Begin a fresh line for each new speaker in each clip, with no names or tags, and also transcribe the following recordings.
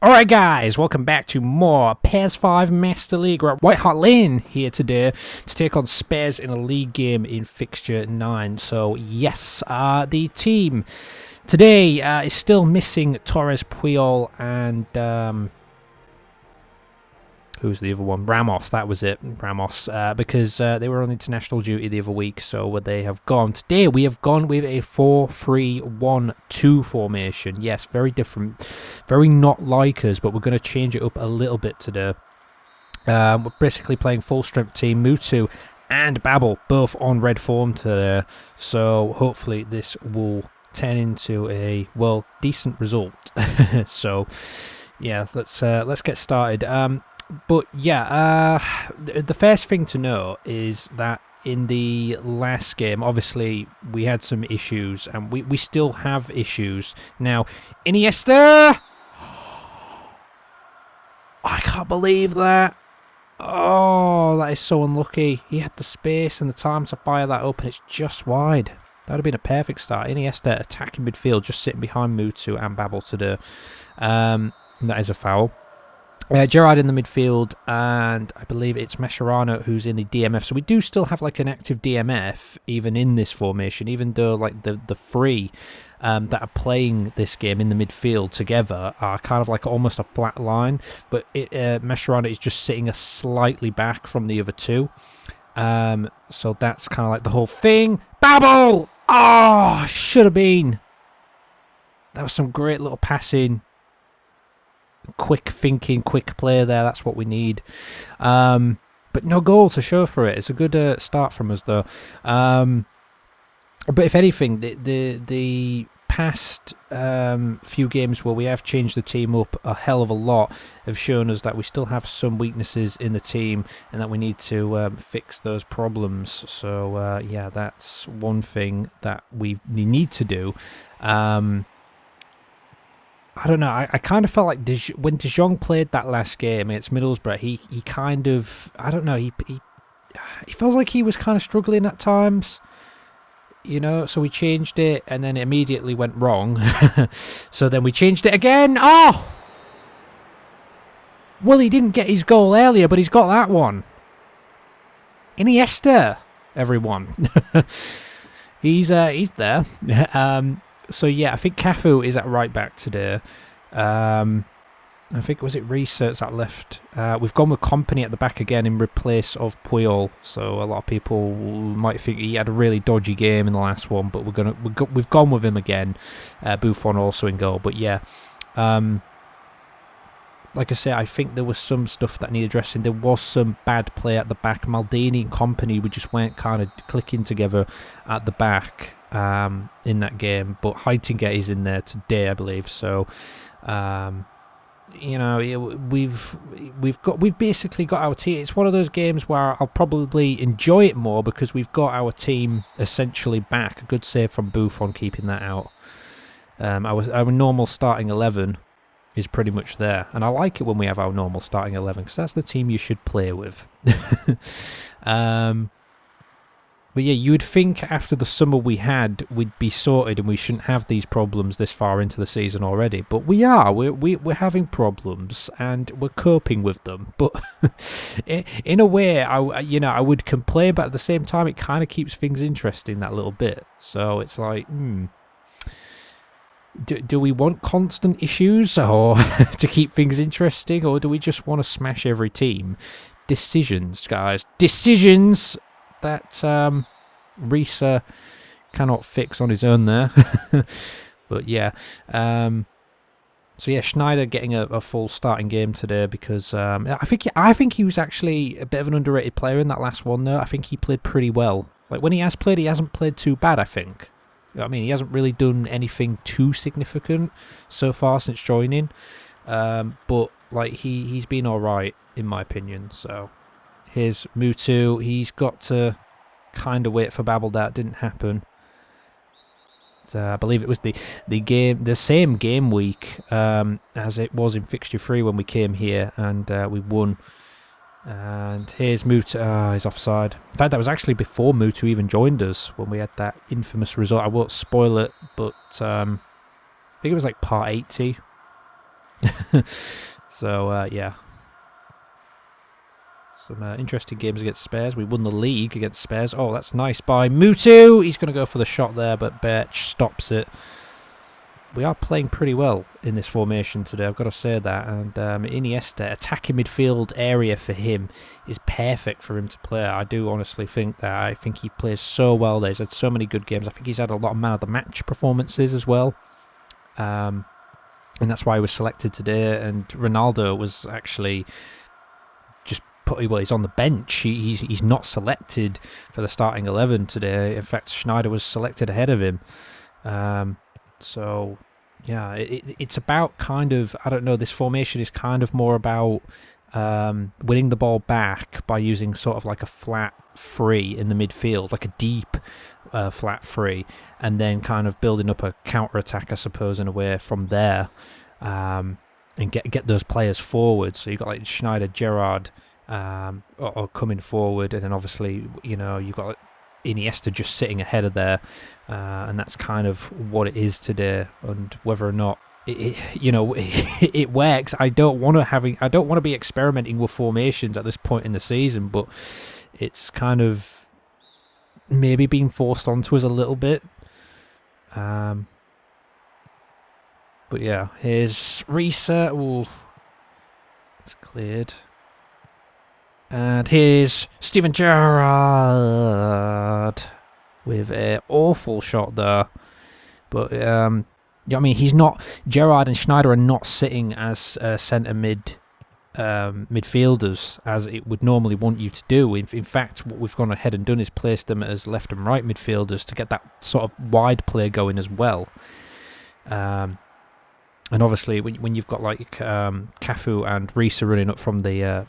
Alright guys, welcome back to more PES 5 Master League. We're at White Hart Lane here today to take on Spurs in a league game in fixture 9. So yes, the team today is still missing Torres, Puyol and who's the other one? Ramos, that was it. Ramos, because they were on international duty the other week, so they have gone. Today we have gone with a 4-3-1-2 formation. Yes, very different. Very not like us, but we're going to change it up a little bit today. We're basically playing full-strength team. Mutu and Babel both on red form today, so hopefully this will turn into a, well, decent result. So, yeah, let's get started. But yeah, the first thing to know is that in the last game, obviously, we had some issues, and we still have issues. Now, Iniesta! I can't believe that. Oh, that is so unlucky. He had the space and the time to fire that up, and it's just wide. That would have been a perfect start. Iniesta attacking midfield, just sitting behind Mutu and Babel today. That is a foul. Gerrard in the midfield, and I believe it's Mascherano who's in the DMF. So we do still have like an active DMF even in this formation, even though like the three that are playing this game in the midfield together are kind of like almost a flat line. But Mascherano is just sitting a slightly back from the other two. So that's kind of like the whole thing. Babel! Oh, should have been. That was some great little passing. Quick thinking, quick play there. That's what we need. But no goal to show for it. It's a good start from us, though. But if anything, the past few games where we have changed the team up a hell of a lot have shown us that we still have some weaknesses in the team and that we need to fix those problems. So, yeah, that's one thing that we need to do. I don't know. I kind of felt like when De Jong played that last game against Middlesbrough, he kind of, I don't know, he feels like he was kind of struggling at times, you know. So we changed it, and then it immediately went wrong. So then we changed it again. Oh, well, he didn't get his goal earlier, but he's got that one. Iniesta, everyone. He's there. So yeah, I think Cafu is at right back today. I think was it Research that left. We've gone with Company at the back again in replace of Puyol. So a lot of people might think he had a really dodgy game in the last one, but we've gone with him again. Buffon also in goal, but yeah. Like I say, I think there was some stuff that needed addressing. There was some bad play at the back. Maldini and Company, we just weren't kind of clicking together at the back. In that game, but Heitinger is in there today, I believe. So, you know, we've basically got our team. It's one of those games where I'll probably enjoy it more because we've got our team essentially back. A good save from Buffon keeping that out. Our normal starting 11 is pretty much there, and I like it when we have our normal starting 11 because that's the team you should play with. But yeah, you would think after the summer we had, we'd be sorted and we shouldn't have these problems this far into the season already. But we are. We're having problems and we're coping with them. But in a way, I would complain, but at the same time, it kind of keeps things interesting that little bit. So it's like, do we want constant issues or to keep things interesting, or do we just want to smash every team? Decisions, guys. Decisions! That Risa cannot fix on his own there. But yeah. So yeah, Schneider getting a full starting game today because I think he was actually a bit of an underrated player in that last one though. I think he played pretty well. Like when he has played, he hasn't played too bad, I think. I mean, he hasn't really done anything too significant so far since joining. But like he's been alright in my opinion, so here's Mutu. He's got to kind of wait for Babel. That didn't happen. So I believe it was the same game week as it was in fixture 3 when we came here and we won. And here's Mutu. He's offside. In fact, that was actually before Mutu even joined us when we had that infamous result. I won't spoil it, but I think it was like part 80. So, yeah. Some interesting games against Spurs. We won the league against Spurs. Oh, that's nice by Mutu. He's going to go for the shot there, but Birch stops it. We are playing pretty well in this formation today, I've got to say that. And Iniesta, attacking midfield area for him is perfect for him to play. I do honestly think that. I think he plays so well there. He's had so many good games. I think he's had a lot of man of the match performances as well. And that's why he was selected today. And Ronaldo was actually well, he's on the bench. He's not selected for the starting 11 today. In fact, Schneider was selected ahead of him. So, yeah, it's about kind of, I don't know, this formation is kind of more about winning the ball back by using sort of like a flat free in the midfield, like a deep flat free, and then kind of building up a counter-attack, I suppose, in a way from there, and get those players forward. So you've got like Schneider, Gerrard, or coming forward, and then obviously, you know, you've got Iniesta just sitting ahead of there, and that's kind of what it is today. And whether or not it works, I don't want to be experimenting with formations at this point in the season, but it's kind of maybe being forced onto us a little bit. But yeah, here's Risa. Ooh, it's cleared. And here's Steven Gerrard with an awful shot there. But, I mean, he's not... Gerrard and Schneider are not sitting as centre midfielders as it would normally want you to do. In fact, what we've gone ahead and done is placed them as left and right midfielders to get that sort of wide play going as well. And obviously, when you've got like Cafu and Risa running up from the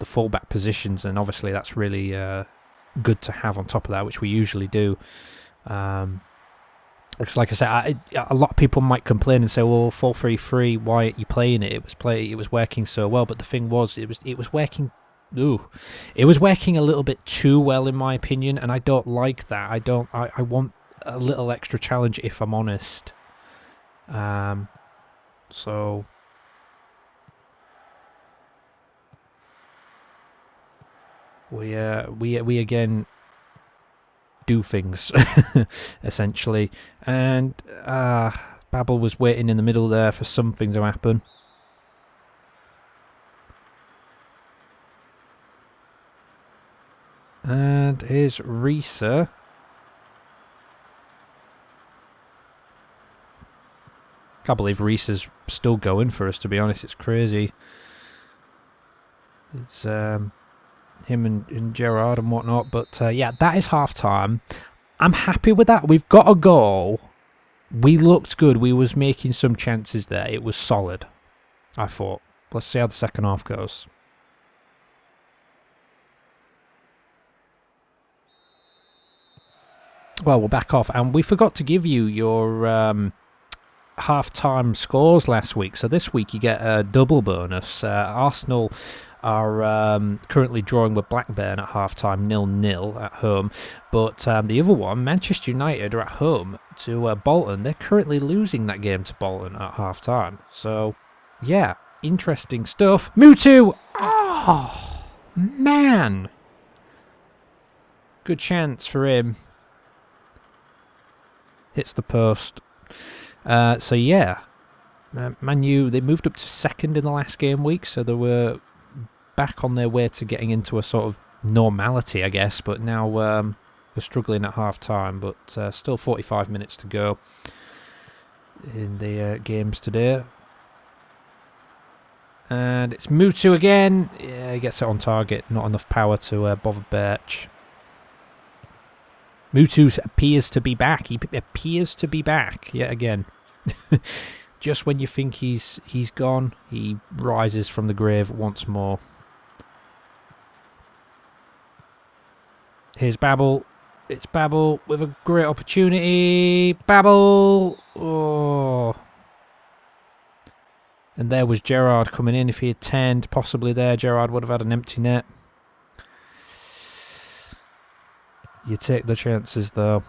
fullback positions, and obviously that's really good to have on top of that, which we usually do. Because, like I said, a lot of people might complain and say, "Well, 4-3-3, why aren't you playing it? It was working so well." But the thing was, it was working. It was working a little bit too well, in my opinion, and I don't like that. I want a little extra challenge, if I'm honest. So we again do things essentially, and Babel was waiting in the middle there for something to happen. And here's Risa. Can't believe Reese's still going for us, to be honest. It's crazy. It's him and Gerrard and whatnot. But yeah, that is half-time. I'm happy with that. We've got a goal. We looked good. We was making some chances there. It was solid, I thought. Let's see how the second half goes. Well, we're back off. And we forgot to give you your... half-time scores last week, so this week you get a double bonus. Arsenal are currently drawing with Blackburn at half-time 0-0 at home, but the other one, Manchester United, are at home to Bolton. They're currently losing that game to Bolton at half-time, so yeah, interesting stuff. Mutu! Oh man, good chance for him, hits the post. So yeah, Man U, they moved up to second in the last game week, so they were back on their way to getting into a sort of normality, I guess, but now we're struggling at half-time, but still 45 minutes to go in the games today. And it's Mutu again. Yeah, he gets it on target, not enough power to bother Birch. Mutu appears to be back. He appears to be back yet again. Just when you think he's gone, he rises from the grave once more. Here's Babel. It's Babel with a great opportunity. Babel! Oh. And there was Gerrard coming in. If he had turned possibly there, Gerrard would have had an empty net. You take the chances, though.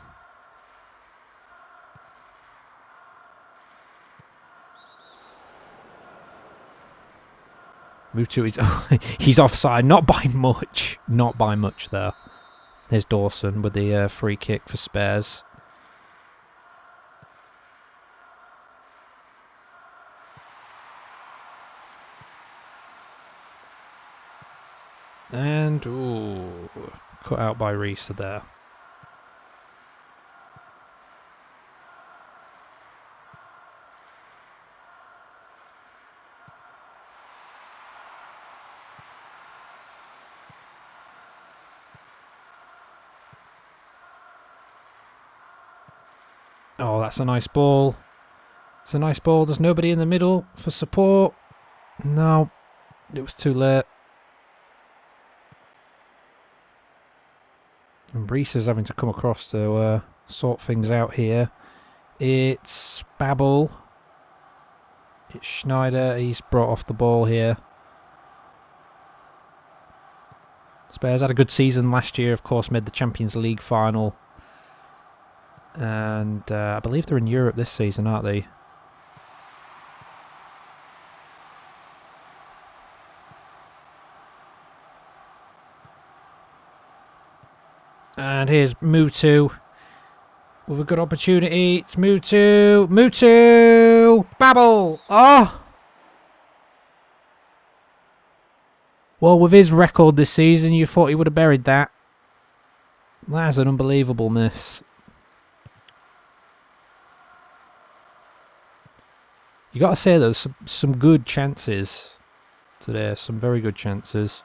Mutu is he's offside, not by much. Not by much there. There's Dawson with the free kick for Spurs. And, ooh, cut out by Reese there. Oh, that's a nice ball. It's a nice ball. There's nobody in the middle for support. No, it was too late. And Reese is having to come across to sort things out here. It's Babel. It's Schneider. He's brought off the ball here. Spurs had a good season last year, of course, made the Champions League final. And I believe they're in Europe this season, aren't they? And here's Mutu with a good opportunity. It's Mutu. Mutu! Babel! Oh! Well, with his record this season, you thought he would have buried that. That's an unbelievable miss. You got to say there's some good chances today. Some very good chances.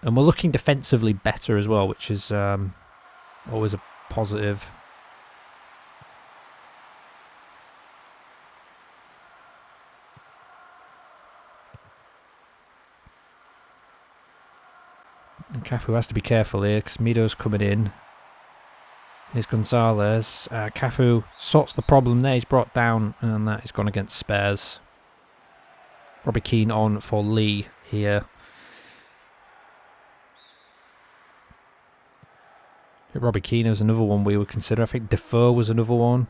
And we're looking defensively better as well, which is always a positive. And Cafu has to be careful here because Mido's coming in. Here's Gonzalez. Cafu sorts the problem there. He's brought down, and that is gone against Spurs. Robbie Keane on for Lee here. Robbie Keane was another one we would consider. I think Defoe was another one.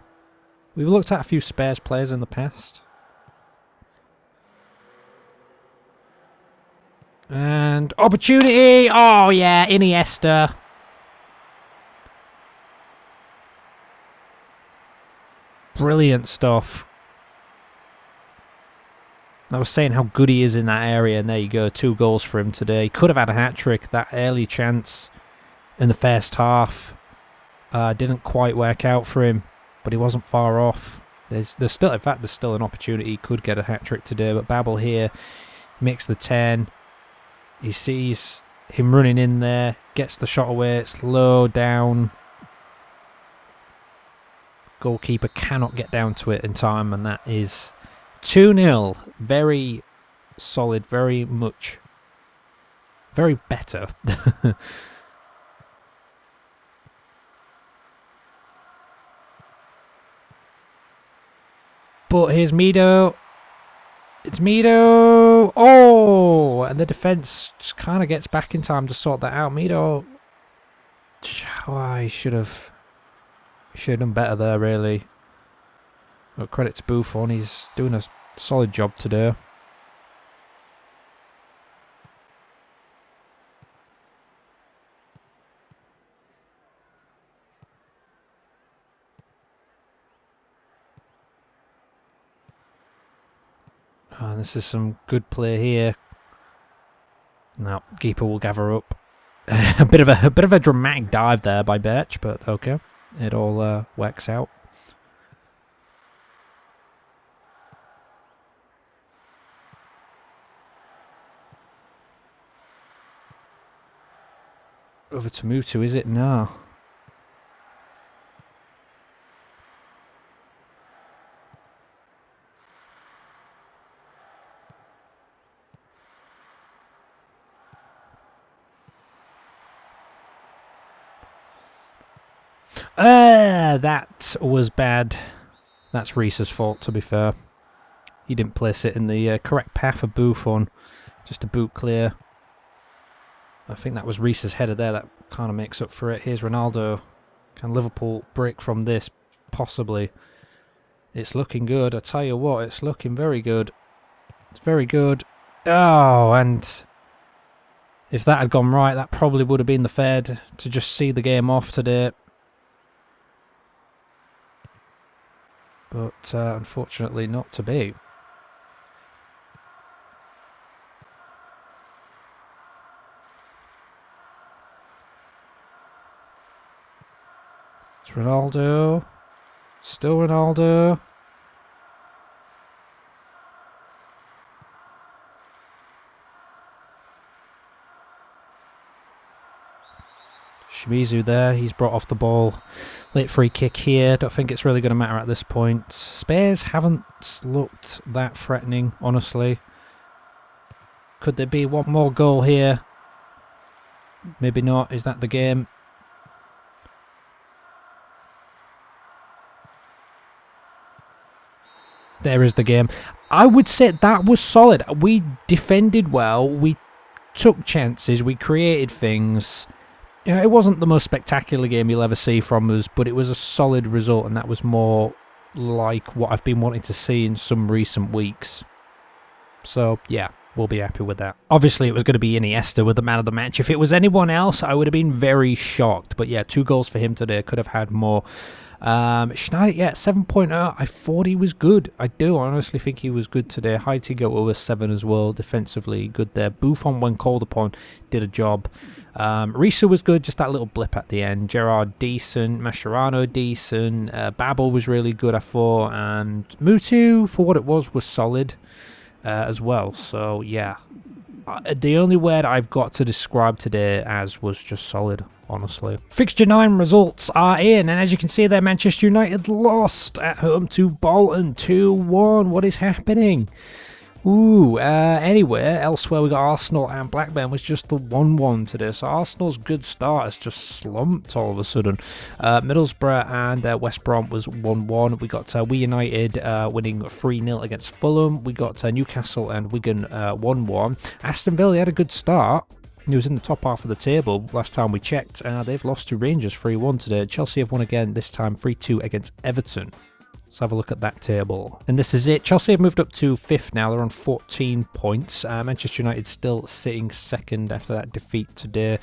We've looked at a few Spurs players in the past. And opportunity! Oh yeah, Iniesta. Brilliant stuff. I was saying how good he is in that area, and there you go, 2 goals for him today. He could have had a hat-trick. That early chance in the first half didn't quite work out for him, but he wasn't far off. There's still, in fact, there's still an opportunity. He could get a hat-trick today, but Babel here makes the 10. He sees him running in there, gets the shot away. It's low down. Goalkeeper cannot get down to it in time, and that is 2-0. Very solid, very much, very better. But here's Mido. It's Mido. Oh, and the defence just kind of gets back in time to sort that out. Mido, oh, he should have done better there, really. But credit to Buffon, he's doing a solid job today. And this is some good play here. Now, keeper will gather up. a bit of a dramatic dive there by Birch, but okay, it all works out. Over to Mutu, is it? No. That was bad. That's Reese's fault, to be fair. He didn't place it in the correct path of Buffon. Just a boot clear. I think that was Reese's header there. That kind of makes up for it. Here's Ronaldo. Can Liverpool break from this? Possibly. It's looking good. I tell you what, it's looking very good. It's very good. Oh, and if that had gone right, that probably would have been the Fed to just see the game off today. But unfortunately not to be. It's Ronaldo. Still Ronaldo. Shimizu there, he's brought off the ball. Late free kick here, don't think it's really going to matter at this point. Spurs haven't looked that threatening, honestly. Could there be one more goal here? Maybe not, is that the game? There is the game. I would say that was solid. We defended well, we took chances, we created things. Yeah, it wasn't the most spectacular game you'll ever see from us, but it was a solid result, and that was more like what I've been wanting to see in some recent weeks. So, yeah, we'll be happy with that. Obviously, it was going to be Iniesta with the man of the match. If it was anyone else, I would have been very shocked. But yeah, 2 goals for him today. Could have had more. Schneider, yeah, 7.0. I thought he was good. I do honestly think he was good today. Heitinga over 7 as well. Defensively good there. Buffon, when called upon, did a job. Risa was good, just that little blip at the end. Gerrard decent. Mascherano decent. Babel was really good, I thought. And Mutu, for what it was solid as well. So, yeah. The only word I've got to describe today as was just solid, honestly. Fixture 9 results are in, and as you can see there, Manchester United lost at home to Bolton 2-1. What is happening? Ooh, anyway, elsewhere we got Arsenal and Blackburn was just the 1-1 today. So Arsenal's good start has just slumped all of a sudden. Middlesbrough and West Brom was 1-1. We got We United winning 3-0 against Fulham. We got Newcastle and Wigan 1-1. Aston Villa had a good start. He was in the top half of the table last time we checked. They've lost to Rangers 3-1 today. Chelsea have won again, this time 3-2 against Everton. Let's have a look at that table. And this is it. Chelsea have moved up to 5th now. They're on 14 points. Manchester United still sitting 2nd after that defeat today,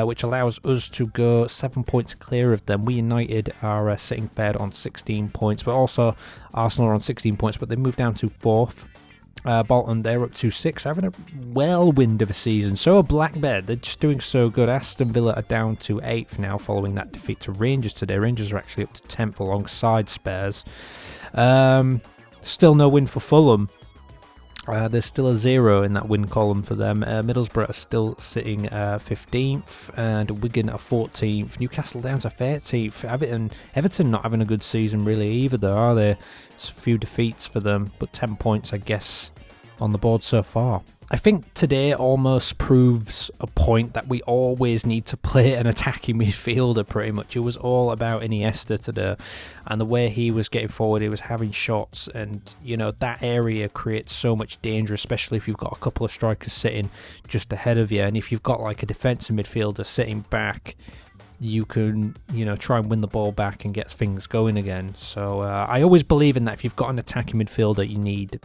which allows us to go 7 points clear of them. We United are sitting 3rd on 16 points, but also Arsenal are on 16 points, but they moved down to 4th. Bolton, they're up to 6th, having a whirlwind of a season. So are Blackburn, they're just doing so good. Aston Villa are down to 8th now following that defeat to Rangers today. Rangers are actually up to 10th alongside Spurs. Still no win for Fulham. There's still a 0 in that win column for them. Middlesbrough are still sitting 15th, and Wigan are 14th. Newcastle down to 13th. Everton not having a good season really either, though, are they? It's a few defeats for them, but 10 points, I guess, on the board so far. I think today almost proves a point that we always need to play an attacking midfielder, pretty much. It was all about Iniesta today, and the way he was getting forward, he was having shots, and, you know, that area creates so much danger, especially if you've got a couple of strikers sitting just ahead of you, and if you've got, like, a defensive midfielder sitting back, you can, you know, try and win the ball back and get things going again. So I always believe in that. If you've got an attacking midfielder, you need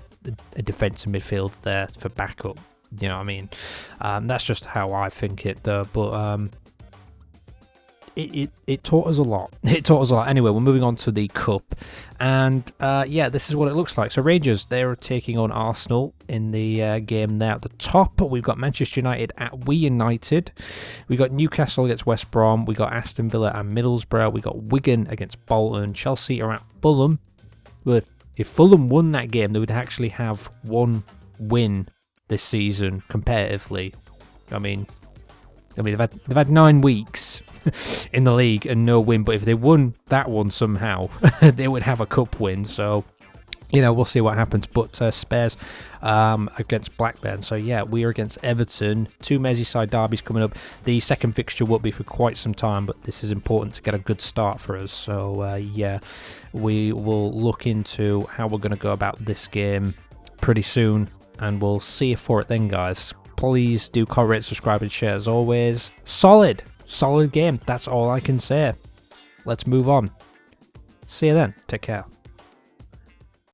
a defensive midfielder there for backup. You know what I mean? That's just how I think it, though. But it taught us a lot. It taught us a lot. Anyway, we're moving on to the Cup. And yeah, this is what it looks like. So Rangers, they're taking on Arsenal in the game there at the top. We've got Manchester United at We United. We got Newcastle against West Brom. We got Aston Villa and Middlesbrough. We got Wigan against Bolton. Chelsea are at Fulham. Well, if Fulham won that game, they would actually have one win this season competitively. I mean, they've had 9 weeks in the league and no win, but if they won that one somehow, they would have a cup win. So, you know, we'll see what happens. But Spurs against Blackburn. So yeah, we are against Everton. 2 Merseyside derbies coming up. The second fixture won't be for quite some time, but this is important to get a good start for us. So yeah, we will look into how we're going to go about this game pretty soon, and we'll see you for it then, guys. Please do comment, rate, subscribe, and share as always. Solid game. That's all I can say. Let's move on. See you then. Take care.